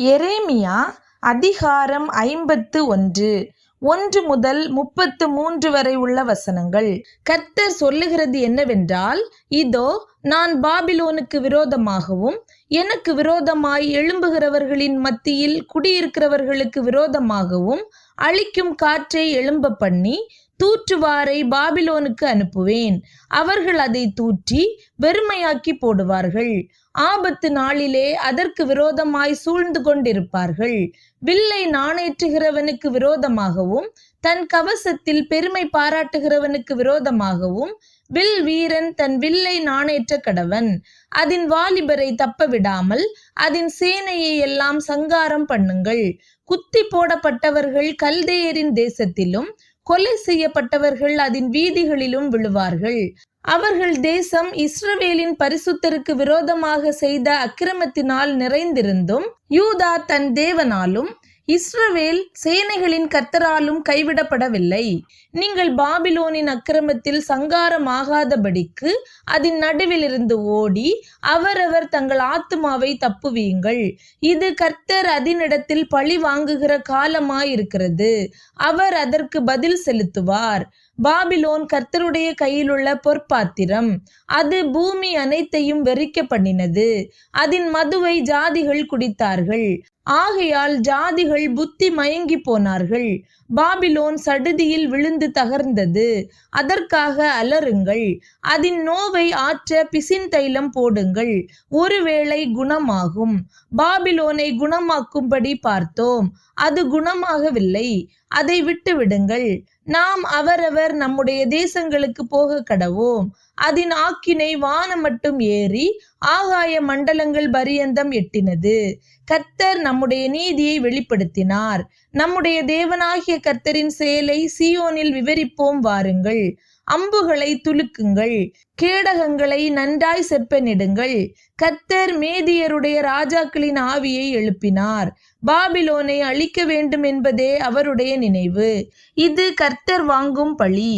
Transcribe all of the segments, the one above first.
எரேமியா அதிகாரம் 51 1 முதல் 33 வரை உள்ள வசனங்கள். கர்த்தர் சொல்லுகிறது என்னவென்றால், இதோ நான் பாபிலோனுக்கு விரோதமாகவும் எனக்கு விரோதமாய் எழும்புகிறவர்களின் மத்தியில் குடியிருக்கிறவர்களுக்கு விரோதமாகவும் அழிக்கும் காற்றை எழும்ப பண்ணி தூற்றுவாரை பாபிலோனுக்கு அனுப்புவேன். அவர்கள் அதை தூற்றி வெறுமையாக்கி போடுவார்கள். ஆபத்து நாளிலே அதற்கு விரோதமாய் சூழ்ந்து கொண்டிருப்பார்கள். வில்லை நாணேற்றுகிறவனுக்கு விரோதமாகவும் தன் கவசத்தில் பெருமை பாராட்டுகிறவனுக்கு விரோதமாகவும் வில் வீரன் தன் வில்லை நாணேற்ற கடவன். அதன் வாலிபரை தப்ப விடாமல் அதன் சேனையை எல்லாம் சங்காரம் பண்ணுங்கள். குத்தி போடப்பட்டவர்கள் கல்தேயரின் தேசத்திலும் கொலை செய்யப்பட்டவர்கள் அதன் வீதிகளிலும் விழுவார்கள். அவர்கள் தேசம் இஸ்ரவேலின் பரிசுத்தருக்கு விரோதமாக செய்த அக்கிரமத்தினால் நிறைந்திருந்தும் யூதா தன் தேவனாலும் இஸ்ரவேல் சேனைகளின் கர்த்தராலும் கைவிடப்படவில்லை. நீங்கள் பாபிலோனின் அக்கிரமத்தில் சங்காரமாகாதபடிக்கு அதன் நடுவில் இருந்து ஓடி அவரவர் தங்கள் ஆத்துமாவை தப்புவீங்கள். இது கர்த்தர் அதனிடத்தில் பழி வாங்குகிற காலமாயிருக்கிறது. அவர் அதற்கு பதில் செலுத்துவார். பாபிலோன் கர்த்தருடைய கையிலுள்ள பொற்பாத்திரம். அது பூமி அனைத்தையும் வெறிக்க பண்ணினது. அதன் மதுவை ஜாதிகள் குடித்தார்கள். ஆகையால் ஜாதிகள் புத்தி மயங்கி போனார்கள். பாபிலோன் சடுதியில் விழுந்து தகர்ந்தது. அதற்காக அலறுங்கள். அதன் நோவை ஆற்ற பிசின் தைலம் போடுங்கள். ஒருவேளை குணமாகும். பாபிலோனை குணமாக்கும்படி பார்த்தோம், அது குணமாகவில்லை. அதை விட்டு விடுங்கள். நாம் அவரவர் நம்முடைய தேசங்களுக்கு போக கடவோம். அதன் ஆக்கினை வானம் மட்டும் ஏறி ஆகாய மண்டலங்கள் பரியந்தம் எட்டினது. கர்த்தர் நம்முடைய நீதியை வெளிப்படுத்தினார். நம்முடைய தேவனாகிய கர்த்தரின் செயலை சீயோனில் விவரிப்போம் வாருங்கள். அம்புகளை துலுக்குங்கள், கேடகங்களை நன்றாய் செப்பனிடுங்கள். கர்த்தர் மேதியருடைய ராஜாக்களின் ஆவியை எழுப்பினார். பாபிலோனை அழிக்க வேண்டும் என்பதே அவருடைய நினைவு. இது கர்த்தர் வாங்கும் பழி.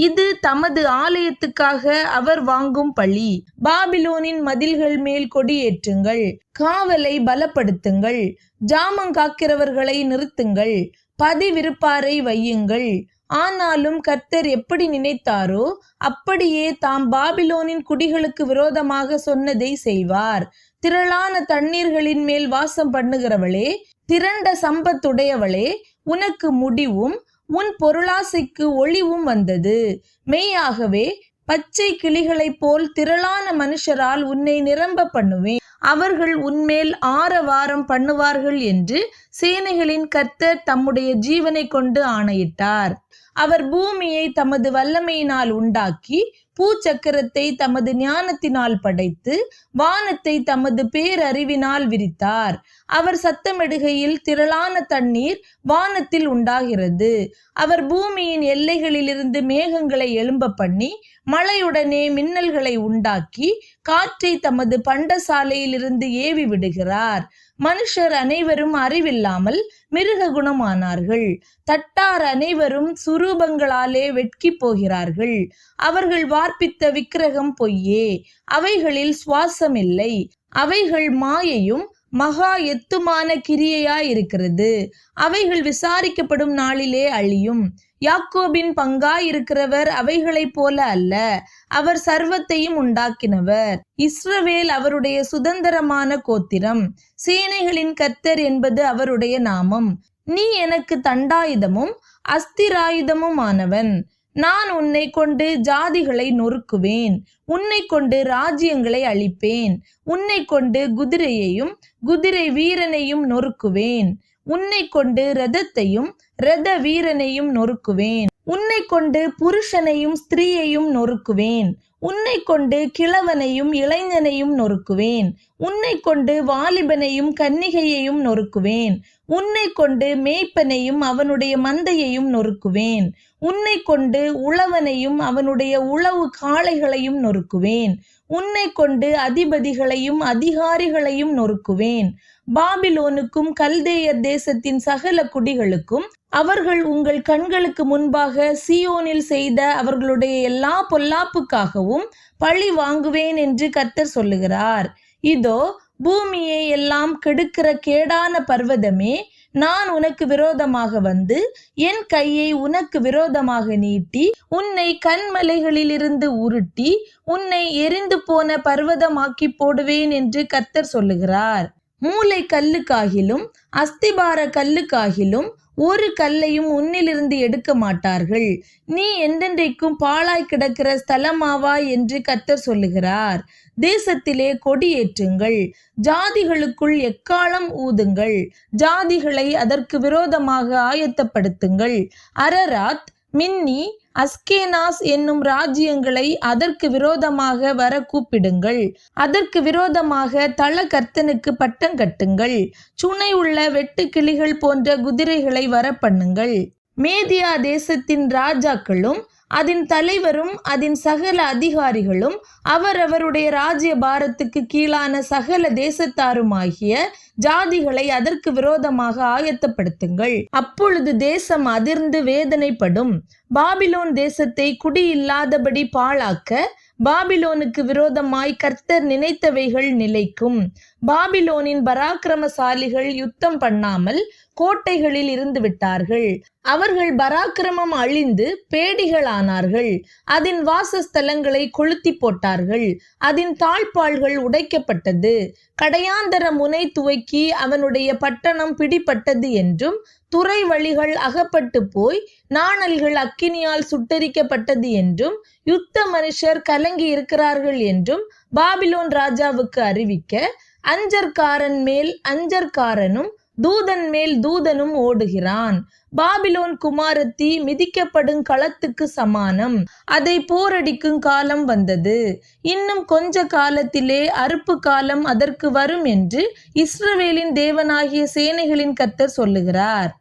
இது தமது ஆலயத்துக்காக அவர் வாங்கும் பழி. பாபிலோனின் மதில்கள் மேல் கொடியேற்றுங்கள். காவலை பலப்படுத்துங்கள். ஜாமங்காக்கிறவர்களை நிறுத்துங்கள். பதிவிருப்பாரை வையுங்கள். ஆனாலும் கர்த்தர் எப்படி நினைத்தாரோ அப்படியே தாம் பாபிலோனின் குடிகளுக்கு விரோதமாக சொன்னதை செய்வார். திரளான தண்ணீர்களின் மேல் வாசம் பண்ணுகிறவளே, திரண்ட சம்பத்துடையவளே, உனக்கு முடிவும் உன் பொருளாசைக்கு ஒளிவும் வந்தது. மெய்யாகவே பச்சை கிளிகளைப் போல் திரளான மனுஷரால் உன்னை நிரம்ப பண்ணுவேன். அவர்கள் உன்மேல் ஆரவாரம் பண்ணுவார்கள் என்று சேனைகளின் கர்த்தர் தம்முடைய ஜீவனை கொண்டு ஆணையிட்டார். அவர் பூமியை தமது வல்லமையினால் உண்டாக்கி பூச்சக்கரத்தை தமது ஞானத்தினால் படைத்து வானத்தை தமது பேரறிவினால் விரித்தார். அவர் சத்தமிடுகையில் திரளான தண்ணீர் வானத்தில் உண்டாகிறது. அவர் பூமியின் எல்லைகளிலிருந்து மேகங்களை எழும்ப பண்ணி மழையுடனே மின்னல்களை உண்டாக்கி காற்றை தமது பண்டசாலையிலிருந்து ஏவி விடுகிறார். மனுஷர் அனைவரும் அறிவில்லாமல் மிருக குணமானார்கள். தட்டார் அனைவரும் சுரூபங்களாலே வெட்கி போகிறார்கள். அவர்கள் வார்ப்பித்த விக்கிரகம் பொய்யே, அவைகளில் சுவாசம் இல்லை. அவைகள் மாயையும் மகா எத்துமான கிரியையாயிருக்கிறது. அவைகள் விசாரிக்கப்படும் நாளிலே அழியும். யாக்கோபின் பங்காயிருக்கிறவர் அவைகளைப் போல அல்ல. அவர் சர்வத்தையும் உண்டாக்கினவர். இஸ்ரவேல் அவருடைய சுதந்திரமான கோத்திரம். சேனைகளின் கர்த்தர் என்பது அவருடைய நாமம். நீ எனக்கு தண்டாயுதமும் அஸ்திராயுதமும் ஆனவன். நான் உன்னை கொண்டு ஜாதிகளை நொறுக்குவேன். உன்னை கொண்டு ராஜ்யங்களை அழிப்பேன். உன்னை கொண்டு குதிரையையும் குதிரை வீரனையும் நொறுக்குவேன். உன்னை கொண்டு இரதத்தையும் இரத வீரனையும் நொறுக்குவேன். உன்னை கொண்டு புருஷனையும் ஸ்திரீயையும் நொறுக்குவேன். உன்னை கொண்டு கிழவனையும் இளைஞனையும் நொறுக்குவேன். உன்னை கொண்டு வாலிபனையும் கன்னிகையையும் நொறுக்குவேன். உன்னை கொண்டு மேய்ப்பனையும் அவனுடைய மந்தையையும் நொறுக்குவேன். உன்னை கொண்டு உழவனையும் அவனுடைய உழவு காளைகளையும் நொறுக்குவேன். உன்னை கொண்டு அதிபதிகளையும் அதிகாரிகளையும் நொறுக்குவேன். பாபிலோனுக்கும் கல்தேயர் தேசத்தின் சகல குடிகளுக்கும் அவர்கள் உங்கள் கண்களுக்கு முன்பாக சீயோனில் செய்த அவர்களுடைய எல்லா பொல்லாப்புக்காகவும் பழி வாங்குவேன் என்று கர்த்தர் சொல்லுகிறார். இதோ பூமியை எல்லாம் கெடுக்கிற கேடான பர்வதமே, நான் உனக்கு விரோதமாக வந்து என் கையை உனக்கு விரோதமாக நீட்டி உன்னை கன்மலைகளிலிருந்து உருட்டி உன்னை எரிந்து போன பர்வதமாக்கி போடுவேன் என்று கர்த்தர் சொல்லுகிறார். மூலை கல்லுக்காகிலும் அஸ்திபார கல்லுக்காகிலும் ஒரு கல்லையும் உன்னிலிருந்து எடுக்க மாட்டார்கள். நீ என்றென்றைக்கும் பாழாய் கிடக்கிற ஸ்தலமாவாய் என்று கர்த்தர் சொல்லுகிறார். தேசத்திலே கொடியேற்றுங்கள், ஜாதிகளுக்குள் எக்காளம் ஊதுங்கள், ஜாதிகளை அதற்கு விரோதமாக ஆயத்தப்படுத்துங்கள். அரராத், மின்னி, அஸ்கேனாஸ் என்னும் ராஜ்யங்களை அதற்கு விரோதமாக வர கூப்பிடுங்கள். அதற்கு விரோதமாக தள கர்த்தனுக்கு பட்டம் கட்டுங்கள். சுனை உள்ள வெட்டு கிளிகள் போன்ற குதிரைகளை வர பண்ணுங்கள். மேதியா தேசத்தின் ராஜாக்களும் அதன் தலைவரும் அதன் சகல அதிகாரிகளும் அவரவருடைய ராஜ்ய பாரத்துக்கு கீழான சகல தேசத்தாருமாகிய ஜாதிகளை அதற்கு விரோதமாக ஆயத்தப்படுத்துங்கள். அப்பொழுது தேசம் அதிர்ந்து வேதனைப்படும். பாபிலோன் தேசத்தை குடியில்லாதபடி பாழாக்க பாபிலோனுக்கு விரோதமாய் கர்த்தர் நினைத்தவைகள் நிலைக்கும். பாபிலோனின் பராக்கிரமசாலிகள் யுத்தம் பண்ணாமல் கோட்டைகளில் இருந்து விட்டார்கள். அவர்கள் பராக்கிரமம் அழிந்து பேடிகளானார்கள். அதன் வாசஸ்தலங்களை கொளுத்தி போட்டார்கள். அதன் தாழ்பாள்கள் உடைக்கப்பட்டது. கடையாந்தர முனை துவக்கி அவனுடைய பட்டணம் பிடிப்பட்டது என்றும், துறை வழிகள் அகப்பட்டு போய் நாணல்கள் அக்கினியால் சுட்டரிக்கப்பட்டது என்றும், யுத்த மனுஷர் கலங்கி இருக்கிறார்கள் என்றும் பாபிலோன் ராஜாவுக்கு அறிவிக்க, அஞ்சற்காரன் மேல் அஞ்சற்காரனும் தூதன் மேல் தூதனும் ஓடுகிறான். பாபிலோன் குமாரத்தி மிதிக்கப்படும் களத்துக்கு சமானம். அதை போரடிக்கும் காலம் வந்தது. இன்னும் கொஞ்ச காலத்திலே அறுப்பு காலம் அதற்கு வரும் என்று இஸ்ரவேலின் தேவனாகிய சேனைகளின் கர்த்தர் சொல்லுகிறார்.